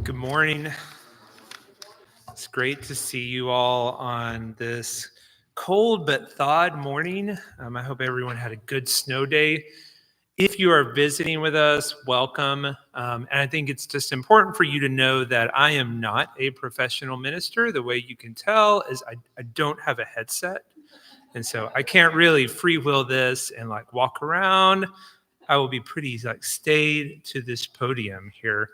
Good morning. It's great to see you all on this cold but thawed morning. I hope everyone had a good snow day. If you are visiting with us, welcome. And I think it's just important for you to know that I am not a professional minister. The way you can tell is I don't have a headset. And so I can't really freewheel this and walk around. I will be pretty stayed to this podium here.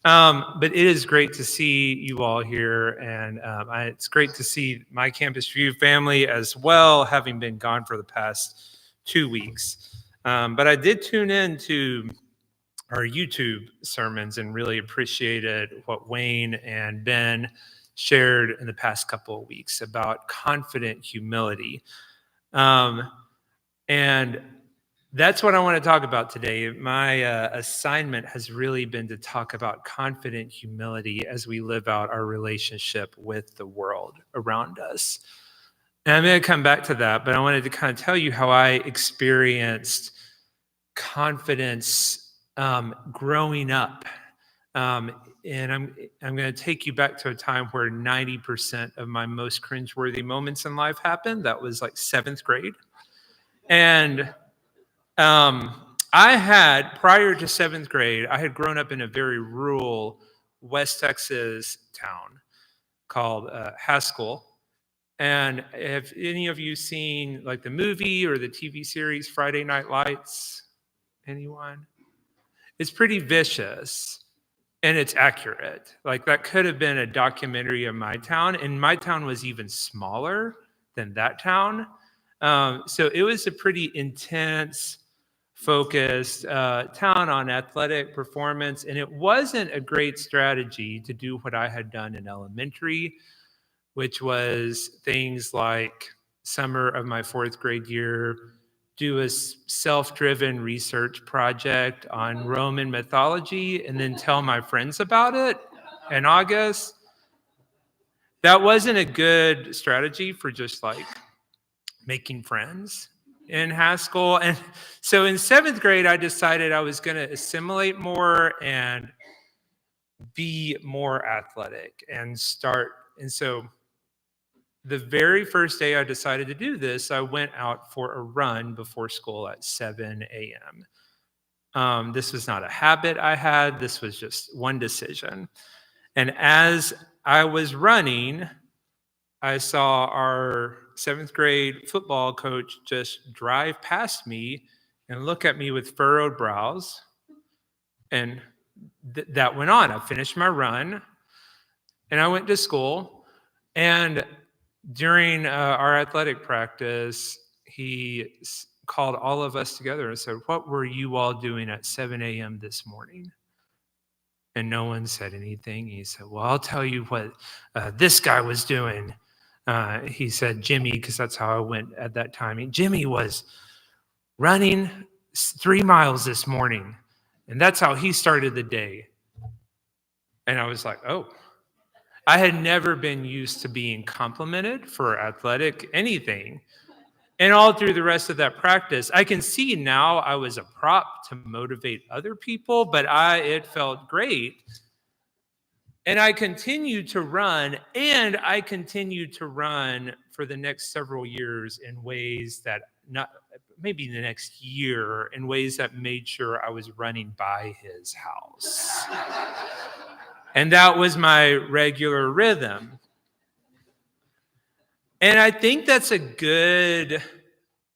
But it is great to see you all here, and it's great to see my Campus View family as well, having been gone for the past 2 weeks. But I did tune in to our YouTube sermons and really appreciated what Wayne and Ben shared in the past couple of weeks about confident humility. And that's what I want to talk about today. My assignment has really been to talk about confident humility as we live out our relationship with the world around us. And I'm going to come back to that, but I wanted to kind of tell you how I experienced confidence growing up. And I'm going to take you back to a time where 90% of my most cringeworthy moments in life happened. That was like 7th grade. And I had, prior to 7th grade, I had grown up in a very rural West Texas town called Haskell. And have any of you seen the movie or the TV series Friday Night Lights? Anyone? It's pretty vicious and it's accurate. That could have been a documentary of my town, and my town was even smaller than that town. So it was a pretty intense, focused town on athletic performance, and it wasn't a great strategy to do what I had done in elementary, which was things like summer of my 4th grade year, do a self-driven research project on Roman mythology and then tell my friends about it in August. That wasn't a good strategy for just making friends in Haskell. And so in 7th grade, I decided I was going to assimilate more and be more athletic and start. And so the very first day I decided to do this, I went out for a run before school at 7 a.m. This was not a habit I had. This was just one decision. And as I was running, I saw our 7th grade football coach just drive past me and look at me with furrowed brows. And that went on. I finished my run and I went to school. And during our athletic practice, he called all of us together and said, "What were you all doing at 7 a.m. this morning?" And no one said anything. He said, "Well, I'll tell you what this guy was doing." He said Jimmy, because that's how I went at that time. Jimmy was running 3 miles this morning, and that's how he started the day. And I was like, oh. I had never been used to being complimented for athletic anything. And all through the rest of that practice, I can see now I was a prop to motivate other people, but it felt great. And I continued to run, and I continued to run for the next several years in ways that maybe the next year, in ways that made sure I was running by his house. And that was my regular rhythm. And I think that's a good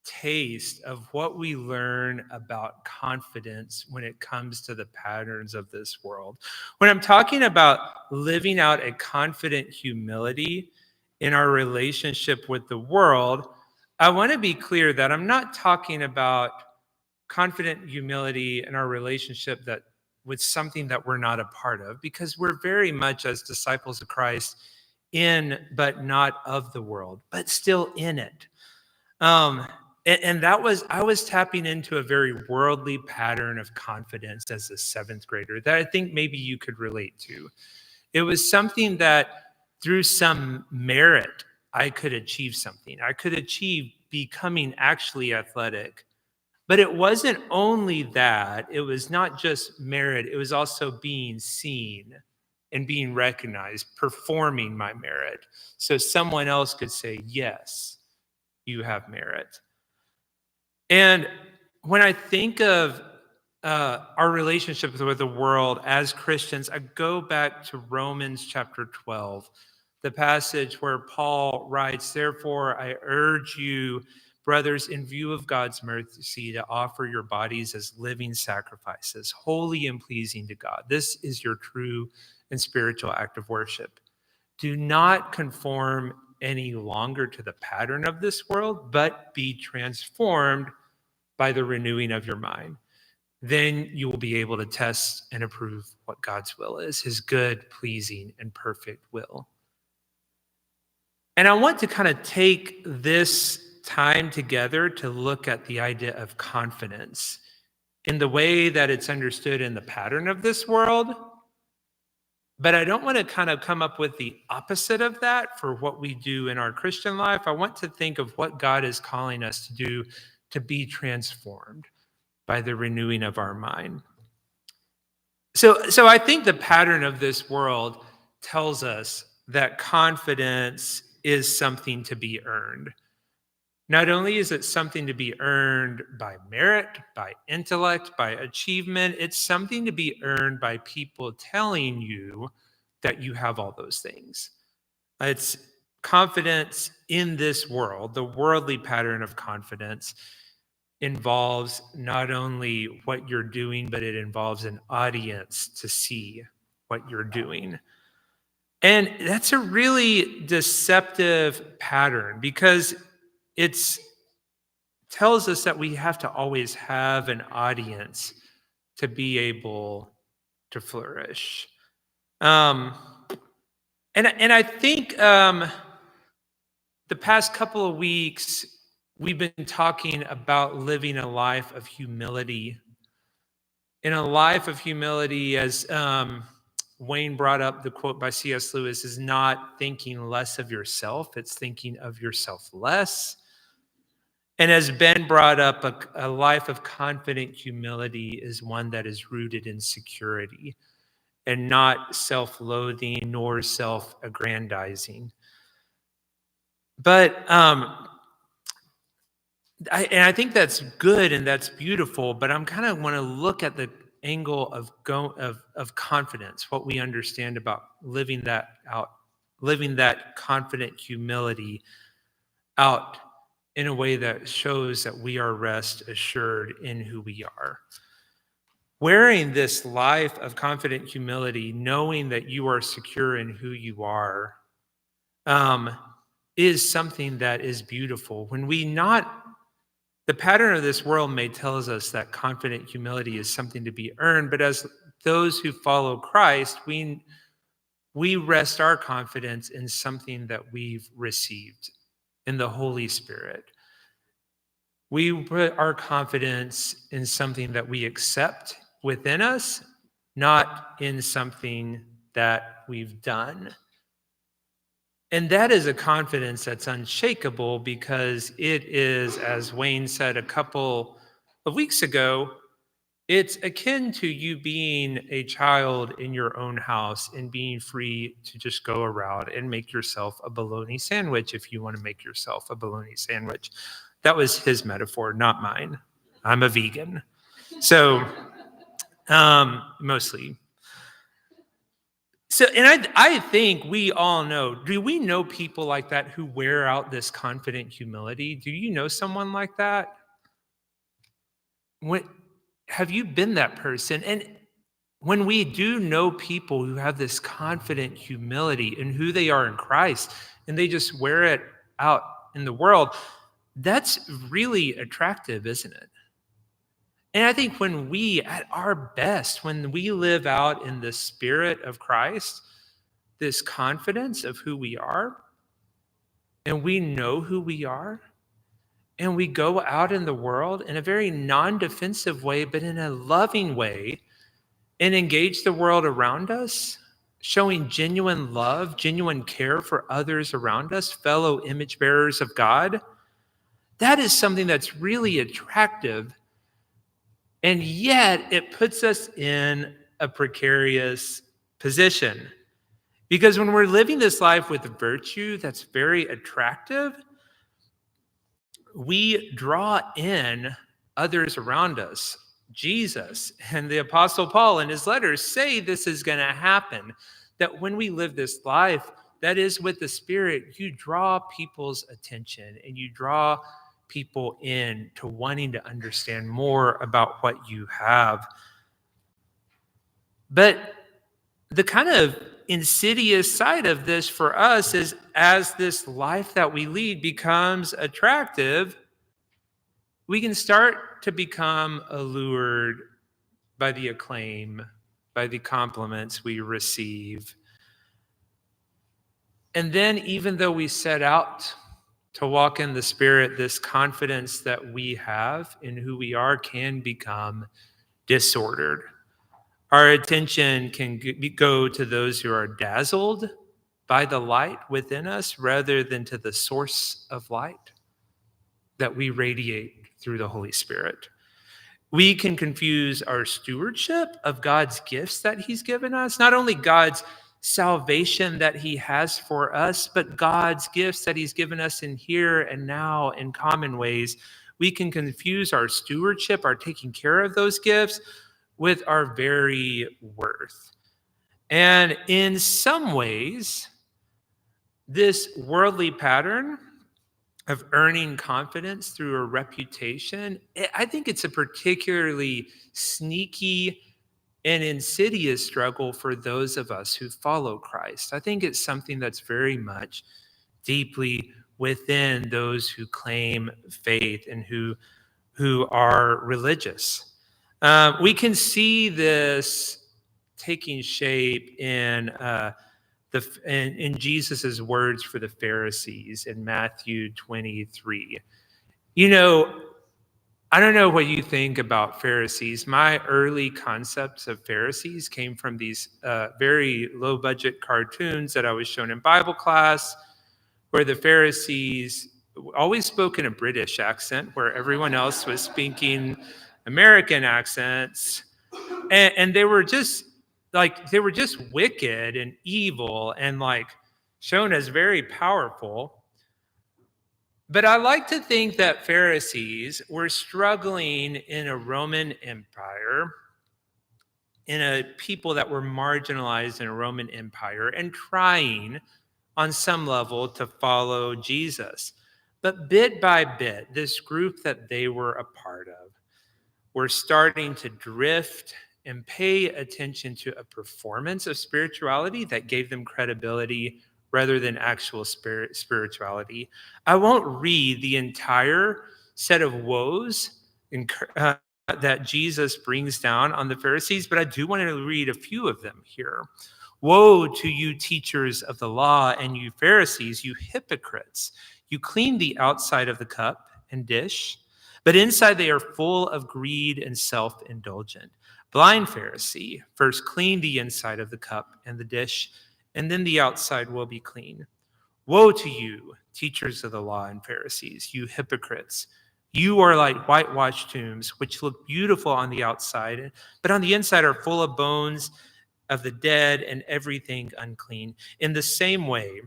taste of what we learn about confidence when it comes to the patterns of this world. When I'm talking about living out a confident humility in our relationship with the world, I want to be clear that I'm not talking about confident humility in our relationship with something that we're not a part of, because we're very much, as disciples of Christ, in but not of the world, but still in it. And I was tapping into a very worldly pattern of confidence as a 7th grader that I think maybe you could relate to. It was something that through some merit, I could achieve something. I could achieve becoming actually athletic. But it wasn't only that. It was not just merit. It was also being seen and being recognized, performing my merit. So someone else could say, yes, you have merit. And when I think of our relationships with the world as Christians, I go back to Romans chapter 12, the passage where Paul writes, "Therefore, I urge you, brothers, in view of God's mercy, to offer your bodies as living sacrifices, holy and pleasing to God. This is your true and spiritual act of worship. Do not conform any longer to the pattern of this world, but be transformed by the renewing of your mind. Then you will be able to test and approve what God's will is, his good, pleasing, and perfect will." And I want to kind of take this time together to look at the idea of confidence in the way that it's understood in the pattern of this world. But I don't want to kind of come up with the opposite of that for what we do in our Christian life. I want to think of what God is calling us to do to be transformed by the renewing of our mind. So I think the pattern of this world tells us that confidence is something to be earned. Not only is it something to be earned by merit, by intellect, by achievement, it's something to be earned by people telling you that you have all those things. It's confidence in this world. The worldly pattern of confidence involves not only what you're doing, but it involves an audience to see what you're doing. And that's a really deceptive pattern because it tells us that we have to always have an audience to be able to flourish. And I think the past couple of weeks, we've been talking about living a life of humility. In a life of humility, as Wayne brought up the quote by C.S. Lewis, is not thinking less of yourself, it's thinking of yourself less. And as Ben brought up, a life of confident humility is one that is rooted in security and not self-loathing nor self-aggrandizing. But I think that's good and that's beautiful, but I'm kind of want to look at the angle of confidence, what we understand about living that out, living that confident humility out in a way that shows that we are rest assured in who we are. Wearing this life of confident humility, knowing that you are secure in who you are, is something that is beautiful. The pattern of this world may tell us that confident humility is something to be earned, but as those who follow Christ, we rest our confidence in something that we've received in the Holy Spirit. We put our confidence in something that we accept within us, not in something that we've done. And that is a confidence that's unshakable because it is, as Wayne said a couple of weeks ago, it's akin to you being a child in your own house and being free to just go around and make yourself a bologna sandwich if you want to make yourself a bologna sandwich. That was his metaphor, not mine. I'm a vegan. So, mostly. So, and I think we all know, do we know people like that who wear out this confident humility? Do you know someone like that? Have you been that person? And when we do know people who have this confident humility in who they are in Christ, and they just wear it out in the world, that's really attractive, isn't it? And I think when we, at our best, when we live out in the Spirit of Christ, this confidence of who we are, and we know who we are, and we go out in the world in a very non-defensive way, but in a loving way, and engage the world around us, showing genuine love, genuine care for others around us, fellow image bearers of God, that is something that's really attractive. And yet it puts us in a precarious position Because when we're living this life with virtue that's very attractive, we draw in others around us. Jesus and the Apostle Paul in his letters say this is going to happen, that when we live this life that is with the Spirit, you draw people's attention and you draw people in to wanting to understand more about what you have. But the kind of insidious side of this for us is, as this life that we lead becomes attractive, we can start to become allured by the acclaim, by the compliments we receive. And then, even though we set out to walk in the Spirit, this confidence that we have in who we are can become disordered. Our attention can go to those who are dazzled by the light within us rather than to the source of light that we radiate through the Holy Spirit. We can confuse our stewardship of God's gifts that he's given us, not only God's salvation that he has for us, but God's gifts that he's given us in here and now in common ways. We can confuse our stewardship, our taking care of those gifts, with our very worth. And in some ways, this worldly pattern of earning confidence through a reputation, I think it's a particularly sneaky and insidious struggle for those of us who follow Christ. I think it's something that's very much deeply within those who claim faith and who are religious. We can see this taking shape in Jesus's words for the Pharisees in Matthew 23. You know, I don't know what you think about Pharisees. My early concepts of Pharisees came from these very low-budget cartoons that I was shown in Bible class, where the Pharisees always spoke in a British accent, where everyone else was speaking American accents, and they were just wicked and evil and like shown as very powerful. But I like to think that Pharisees were struggling in a Roman Empire, in a people that were marginalized in a Roman Empire, and trying on some level to follow Jesus. But bit by bit, this group that they were a part of were starting to drift and pay attention to a performance of spirituality that gave them credibility rather than actual spirituality. I won't read the entire set of woes that Jesus brings down on the Pharisees, but I do want to read a few of them here. Woe to you, teachers of the law, and you Pharisees, you hypocrites! You clean the outside of the cup and dish, but inside they are full of greed and self-indulgent. Blind Pharisee, first clean the inside of the cup and the dish, and then the outside will be clean. Woe to you, teachers of the law and Pharisees, you hypocrites! You are like whitewashed tombs, which look beautiful on the outside, but on the inside are full of bones of the dead and everything unclean. In the same way,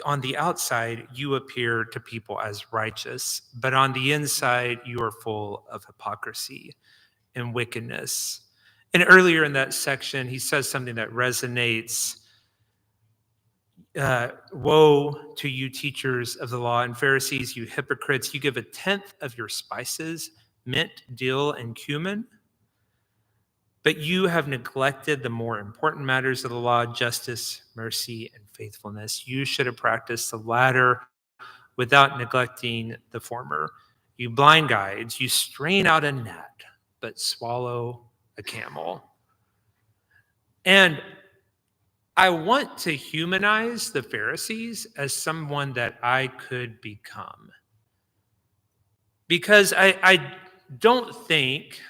on the outside, you appear to people as righteous, but on the inside, you are full of hypocrisy and wickedness. And earlier in that section, he says something that resonates. Woe to you, teachers of the law and Pharisees, you hypocrites! You give a tenth of your spices, mint, dill, and cumin, but you have neglected the more important matters of the law: justice, mercy, and faithfulness. You should have practiced the latter without neglecting the former. You blind guides, you strain out a gnat, but swallow a camel. And I want to humanize the Pharisees as someone that I could become. Because I don't think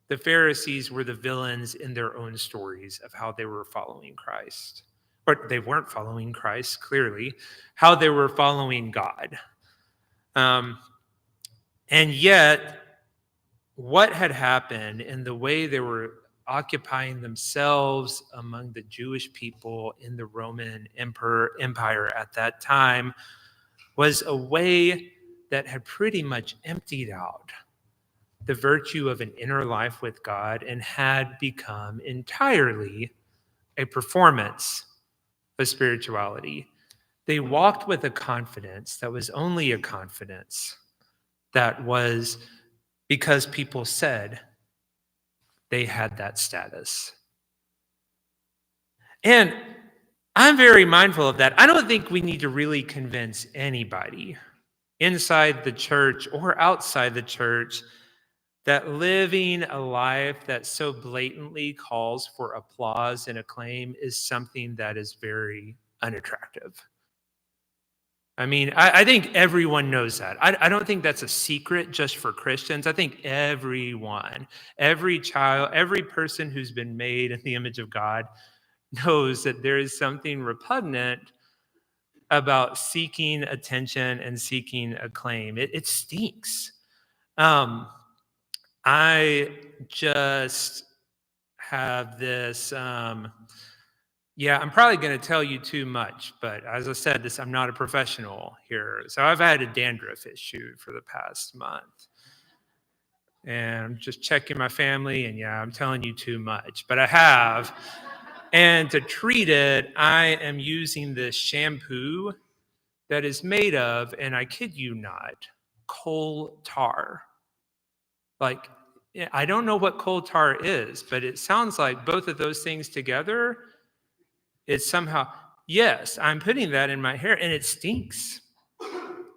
the Pharisees were the villains in their own stories of how they were following Christ. Or they weren't following Christ, clearly, how they were following God. And yet, what had happened in the way they were occupying themselves among the Jewish people in the Roman Empire at that time was a way that had pretty much emptied out the virtue of an inner life with God and had become entirely a performance of spirituality. They walked with a confidence that was only a confidence that was because people said they had that status. And I'm very mindful of that. I don't think we need to really convince anybody inside the church or outside the church that living a life that so blatantly calls for applause and acclaim is something that is very unattractive. I mean, I think everyone knows that. I don't think that's a secret just for Christians. I think everyone, every child, every person who's been made in the image of God knows that there is something repugnant about seeking attention and seeking acclaim. It stinks. I just have this, I'm probably going to tell you too much, but as I said, I'm not a professional here. So I've had a dandruff issue for the past month. And I'm just checking my family, and I'm telling you too much, but I have. And to treat it, I am using this shampoo that is made of, and I kid you not, coal tar. Like, I don't know what coal tar is, but it sounds like both of those things together, it's somehow, yes, I'm putting that in my hair, and it stinks.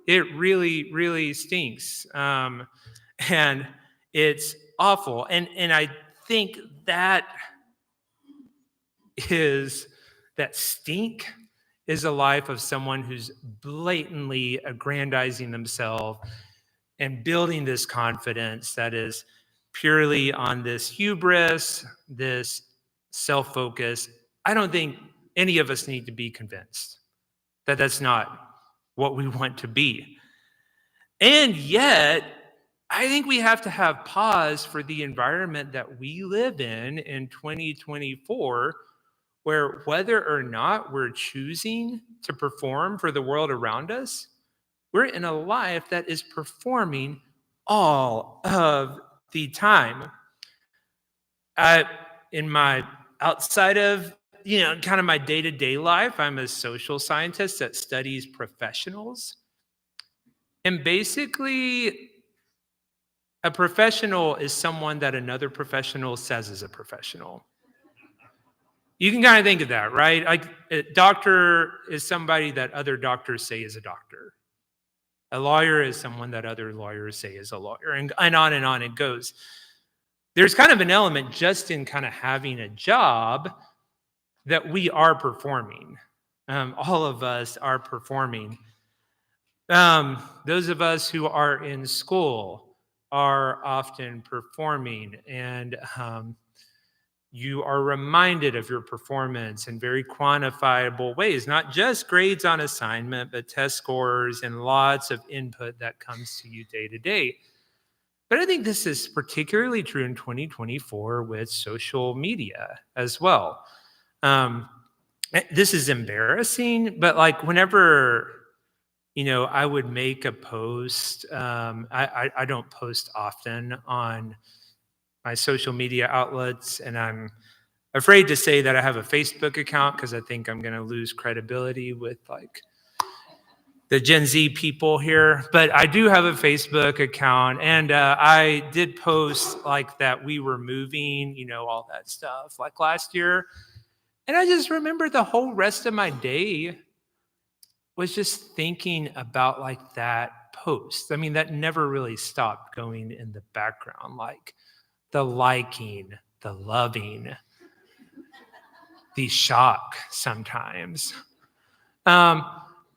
It really, really stinks. And it's awful. And I think that stink is a life of someone who's blatantly aggrandizing themselves and building this confidence that is purely on this hubris, this self-focus. I don't think any of us need to be convinced that that's not what we want to be. And yet, I think we have to have pause for the environment that we live in 2024, where whether or not we're choosing to perform for the world around us, we're in a life that is performing all of the time. In my outside of, kind of my day-to-day life, I'm a social scientist that studies professionals. And basically, a professional is someone that another professional says is a professional. You can kind of think of that, right? Like a doctor is somebody that other doctors say is a doctor. A lawyer is someone that other lawyers say is a lawyer, and on it goes. There's kind of an element just in kind of having a job that we are performing. All of us are performing. Those of us who are in school are often performing, and you are reminded of your performance in very quantifiable ways, not just grades on assignment, but test scores and lots of input that comes to you day to day. But I think this is particularly true in 2024 with social media as well. This is embarrassing, but like whenever, I would make a post, I don't post often on my social media outlets, and I'm afraid to say that I have a Facebook account because I think I'm going to lose credibility with like the Gen Z people here. But I do have a Facebook account, and I did post like that we were moving, all that stuff like last year. And I just remember the whole rest of my day was just thinking about like that post. I mean, that never really stopped going in the background, like the liking, the loving, the shock sometimes.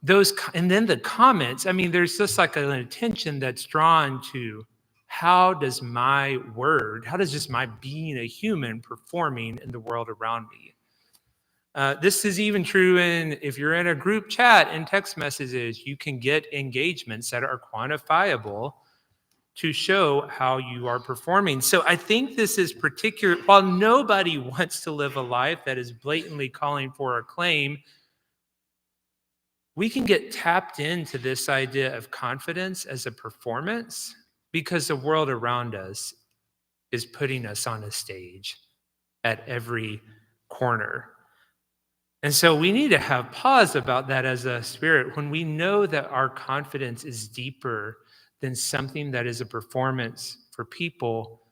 Those, and then the comments, I mean, there's just like an attention that's drawn to how does just my being a human performing in the world around me? This is even true if you're in a group chat and text messages, you can get engagements that are quantifiable to show how you are performing. So I think this is particular, while nobody wants to live a life that is blatantly calling for acclaim, we can get tapped into this idea of confidence as a performance because the world around us is putting us on a stage at every corner. And so we need to have pause about that as a spirit when we know that our confidence is deeper than something that is a performance for people.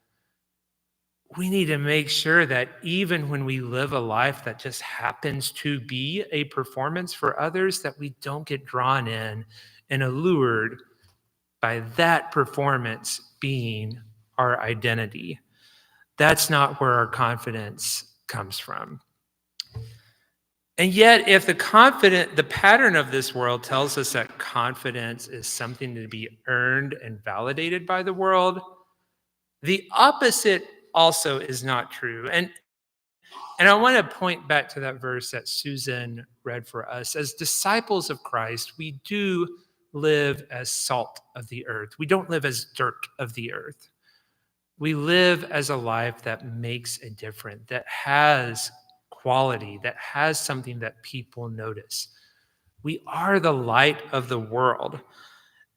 We need to make sure that even when we live a life that just happens to be a performance for others, that we don't get drawn in and allured by that performance being our identity. That's not where our confidence comes from. And yet, if the pattern of this world tells us that confidence is something to be earned and validated by the world, the opposite also is not true. And I want to point back to that verse that Susan read for us. As disciples of Christ, we do live as salt of the earth. We don't live as dirt of the earth. We live as a life that makes a difference, that has quality, that has something that people notice. We are the light of the world.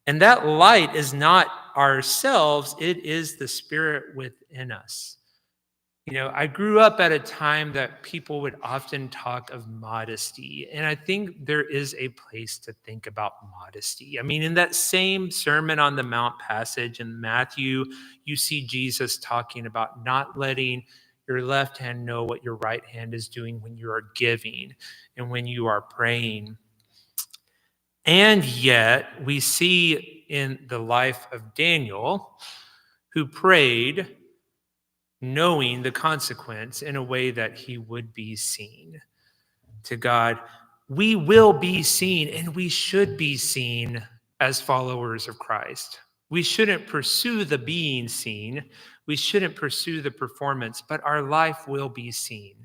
And that light is not ourselves, it is the Spirit within us. You know, I grew up at a time that people would often talk of modesty, and I think there is a place to think about modesty. I mean, in that same Sermon on the Mount passage in Matthew, you see Jesus talking about not letting your left hand know what your right hand is doing when you are giving and when you are praying. And yet, we see in the life of Daniel, who prayed knowing the consequence in a way that he would be seen to God. We will be seen, and we should be seen as followers of Christ. We shouldn't pursue the being seen. We shouldn't pursue the performance, but our life will be seen.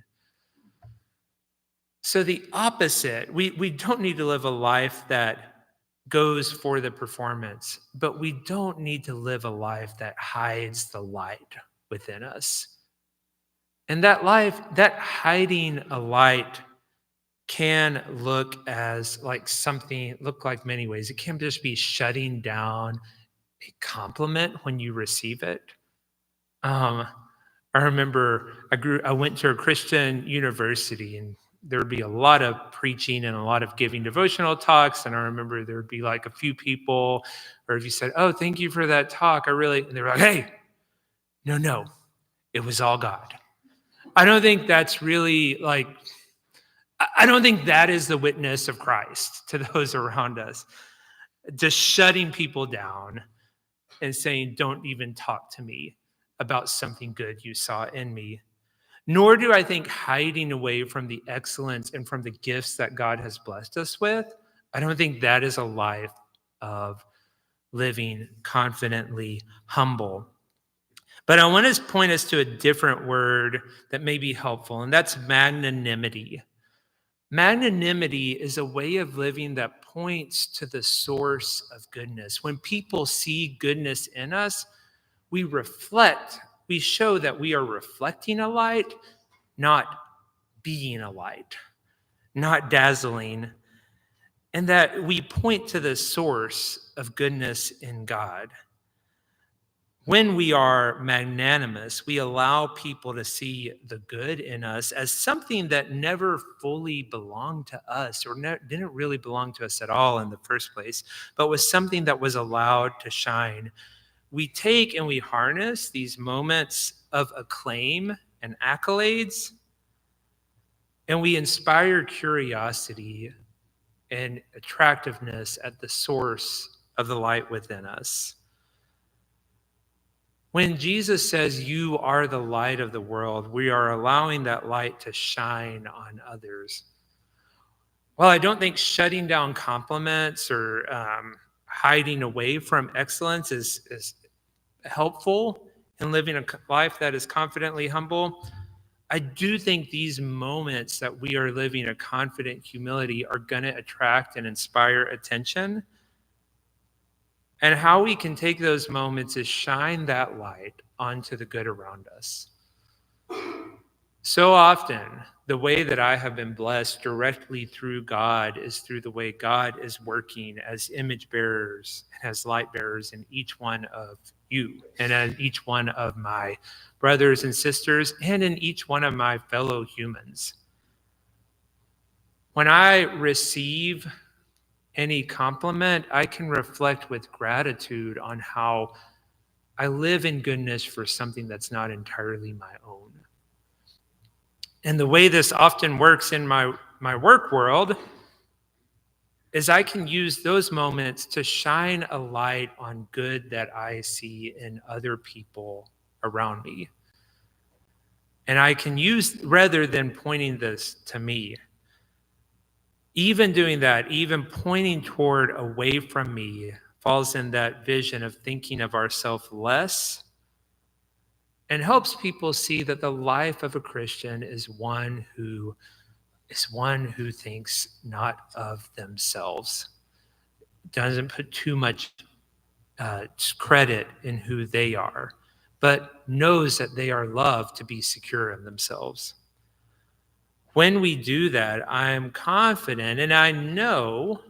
So the opposite, we don't need to live a life that goes for the performance, but we don't need to live a life that hides the light within us. And that life, that hiding a light can look like many ways. It can just be shutting down a compliment when you receive it. I remember I went to a Christian university, and there would be a lot of preaching and a lot of giving devotional talks. And I remember there would be like a few people, or if you said, "Oh, thank you for that talk," and they were like, "Hey, no, it was all God." I don't think that's really I don't think that is the witness of Christ to those around us. Just shutting people down and saying, don't even talk to me about something good you saw in me. Nor do I think hiding away from the excellence and from the gifts that God has blessed us with. I don't think that is a life of living confidently humble. But I want to point us to a different word that may be helpful, and that's magnanimity. Magnanimity is a way of living that points to the source of goodness. When people see goodness in us, we show that we are reflecting a light, not being a light, not dazzling, and that we point to the source of goodness in God. When we are magnanimous, we allow people to see the good in us as something that never fully belonged to us or didn't really belong to us at all in the first place, but was something that was allowed to shine. We take and we harness these moments of acclaim and accolades, and we inspire curiosity and attractiveness at the source of the light within us. When Jesus says, "You are the light of the world," we are allowing that light to shine on others. Well, I don't think shutting down compliments or hiding away from excellence is helpful in living a life that is confidently humble. I do think these moments that we are living a confident humility are going to attract and inspire attention. And how we can take those moments is shine that light onto the good around us. So often, the way that I have been blessed directly through God is through the way God is working as image bearers and as light bearers in each one of you and in each one of my brothers and sisters and in each one of my fellow humans. When I receive any compliment, I can reflect with gratitude on how I live in goodness for something that's not entirely my own. And the way this often works in my work world is I can use those moments to shine a light on good that I see in other people around me. And I can use, rather than pointing this to me, even doing that, even pointing toward away from me, falls in that vision of thinking of ourselves less and helps people see that the life of a Christian is one who thinks not of themselves, doesn't put too much credit in who they are, but knows that they are loved to be secure in themselves. When we do that, I'm confident and I know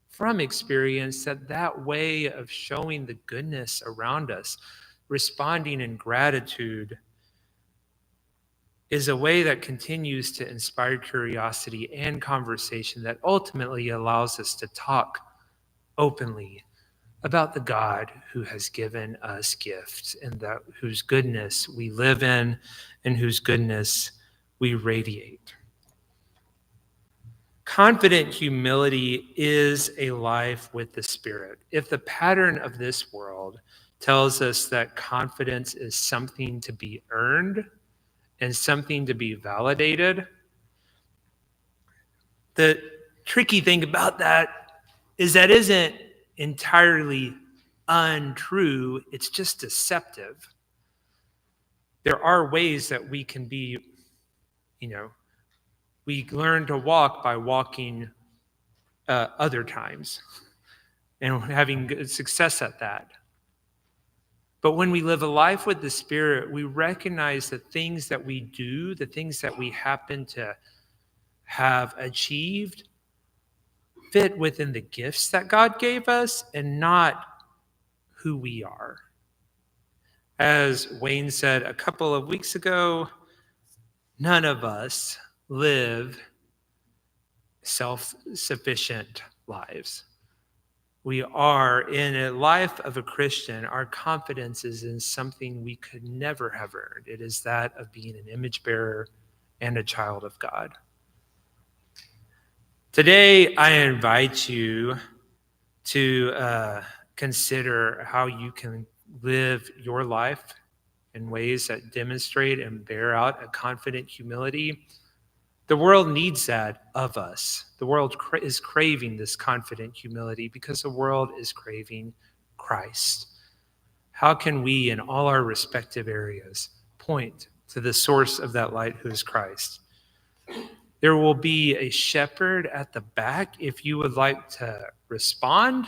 from experience that that way of showing the goodness around us, responding in gratitude, is a way that continues to inspire curiosity and conversation that ultimately allows us to talk openly about the God who has given us gifts and that whose goodness we live in and whose goodness we radiate. Confident humility is a life with the Spirit. If the pattern of this world tells us that confidence is something to be earned and something to be validated, the tricky thing about that isn't entirely untrue, it's just deceptive. There are ways that we can be, we learn to walk by walking other times and having good success at that. But when we live a life with the Spirit, we recognize the things that we do, the things that we happen to have achieved, fit within the gifts that God gave us and not who we are. As Wayne said a couple of weeks ago, none of us live self-sufficient lives. We are in a life of a Christian. Our confidence is in something we could never have earned. It is that of being an image bearer and a child of God. Today, I invite you to consider how you can live your life in ways that demonstrate and bear out a confident humility. The world needs that of us. The world is craving this confident humility because the world is craving Christ. How can we, in all our respective areas, point to the source of that light, who is Christ? There will be a shepherd at the back if you would like to respond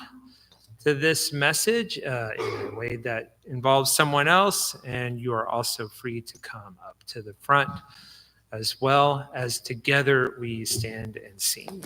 to this message in a way that involves someone else, and you are also free to come up to the front as well as together we stand and sing.